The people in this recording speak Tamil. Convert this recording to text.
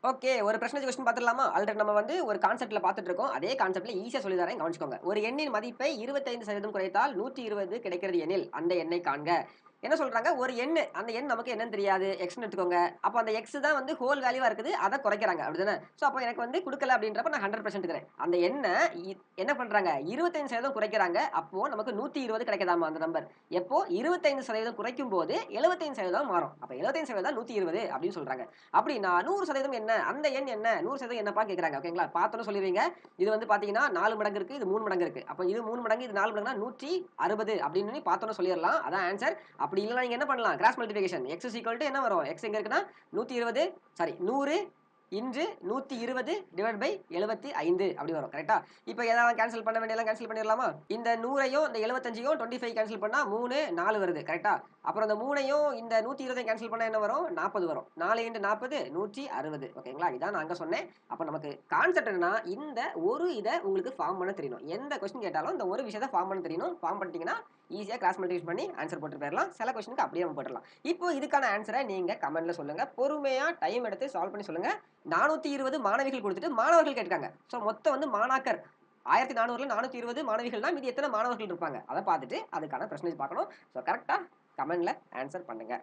ஓகே. ஒரு பெர்சென்டேஜ் கொஸ்டின் பார்த்துடலாமா? ஆல்ரெடி நம்ம வந்து ஒரு கான்செப்ட்ல பார்த்துட்டு இருக்கோம். அதே கான்செப்ட்ல ஈஸியா சொல்லி தரேன் கவனிச்சுக்கோங்க. ஒரு எண்ணின் மதிப்பை 25% குறைத்தால் 120 கிடைக்கிறது எனில், அந்த எண்ணை காண்க. என்ன சொல்றாங்க? ஒரு எண்ணு. அந்த எண் நமக்கு என்னன்னு தெரியாது. எக்ஸ்ன்னு எடுத்துக்கோங்க. அப்ப அந்த எக்ஸ் தான் வந்து ஹோல் வேல்யூவா இருக்குது. அத குறைக்கிறாங்க. அப்படிதானே? சோ அப்ப எனக்கு வந்து குடுக்கல அப்படின்றப்ப நான் 100% எடுக்கிறேன். அந்த எண்ண இ என்ன பண்றாங்க? 25% குறைக்கிறாங்க. அப்போ நமக்கு 120 கிடைக்குதாமா அந்த நம்பர். எப்போ 25% குறைக்கும்போது 75% மாறும். அப்ப 75% 120 அப்படின்னு சொல்றாங்க. அப்படின்னா 100% என்ன? அந்த எண் என்ன? 100% என்னப்பா கேட்கறாங்க. ஓகேங்களா? பார்த்தோனே சொல்லிருவீங்க. இது வந்து பார்த்தீங்கன்னா 4 மடங்கு இருக்கு. இது 3 மடங்கு இருக்கு. அப்ப இது 3 மடங்கு, இது 4 மடங்குனா 160 அப்படின்னு பார்த்தோனே சொல்லிறலாம். அதான் ஆன்ஸர். அப்படி இல்லன்னா நீங்க என்ன பண்ணலாம்? Cross multiplication. x என்ன வரும்? x எங்க இருக்குன்னா 120 சாரி 100 இன்று 120 டிவைட் பை 75 அப்படி வரும். கரெக்ட்டா? இப்ப ஏதாவது கேன்சல் பண்ண வேண்டியதெல்லாம் கேன்சல் பண்ணிறலாமா? இந்த 100யும் இந்த 75யும் 25 கேன்சல் பண்ணா 3, 4 வருது. கரெக்ட்டா? அப்புறம் இந்த 3யும் இந்த 120யும் கேன்சல் பண்ணா என்ன வரும்? 40 வரும். 4 இன்டு 40 160. ஓகேங்களா? இதான் நான் அங்க சொன்னேன். அப்ப நமக்கு கான்செப்ட் என்னன்னா, இந்த ஒரு இத உங்களுக்கு ஃபார்ம் பண்ண தெரியணும். எந்த கொஸ்டின் கேட்டாலும் இந்த ஒரு விஷயத்த ஃபார்ம் பண்ண தெரியணும். ஃபார்ம் பண்ணிட்டீங்கன்னா, ஈஸியா கிராஸ் மல்டிப்ளிகேஷன் பண்ணி ஆன்ஸர் போட்டு போயிரலாம். சில கொஸ்டினுக்கு அப்படியே நம்ம போட்டுறலாம். இப்போ இதுக்கான ஆன்ஸர நீங்க கமெண்ட்ல சொல்லுங்க. பொறுமையா டைம் எடுத்து சால்வ் பண்ணி சொல்லுங்க. 420 மாணவிகள் குடுத்துட்டு மாணவர்கள் கேட்டுருக்காங்க. சோ மொத்தம் வந்து மாணாக்கர் 1400ல 420 மாணவிகள்னா மீதி எத்தன மாணவர்கள் இருப்பாங்க? அத பார்த்துட்டு அதுக்கான பெர்சன்டேஜ் பார்க்கணும். சோ கரெக்ட்டா கமெண்ட்ல ஆன்ஸர் பண்ணுங்க.